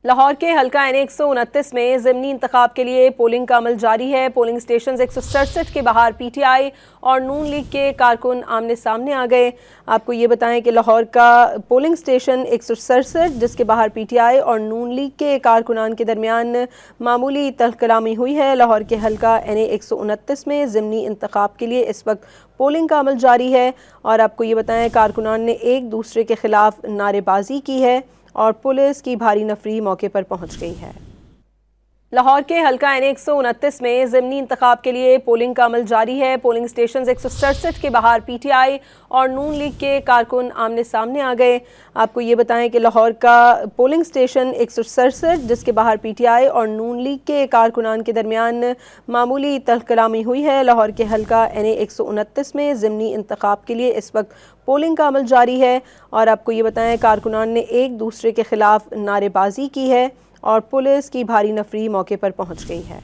लाहौर के हल्का एन 129 में ज़िमनी इंतखाब के लिए पोलिंग का अमल जारी है। पोलिंग स्टेशन 167 के बाहर पीटीआई और नून लीग के कारकुन आमने सामने आ गए। आपको ये बताएं कि लाहौर का पोलिंग स्टेशन 167 जिसके बाहर पीटीआई और नून लीग के कारकुनान के दरमियान मामूली तहकलामी हुई है। लाहौर के हल्का एन 129 में ज़िमनी इंतखाब के लिए इस वक्त पोलिंग का अमल जारी है और आपको ये बताएं कारकुनान ने एक दूसरे के खिलाफ नारेबाजी की है और पुलिस की भारी नफरी मौके पर पहुंच गई है। लाहौर के हल्का एन 129 में ज़िमनी इंतखाब के लिए पोलिंग का अमल जारी है। पोलिंग स्टेशन 167 के बाहर पीटीआई और नून लीग के कारकुन आमने सामने आ गए। आपको ये बताएं कि लाहौर का पोलिंग स्टेशन 167 जिसके बाहर पीटीआई और नून लीग के कारकुनान के दरमियान मामूली तहकलामी हुई है। लाहौर के हल्का एन 129 में ज़िमनी इंतखाब के लिए इस वक्त पोलिंग का अमल जारी है और आपको ये बताएं कारकुनान ने एक दूसरे के खिलाफ नारेबाजी की है और पुलिस की भारी नफरी मौके पर पहुंच गई है।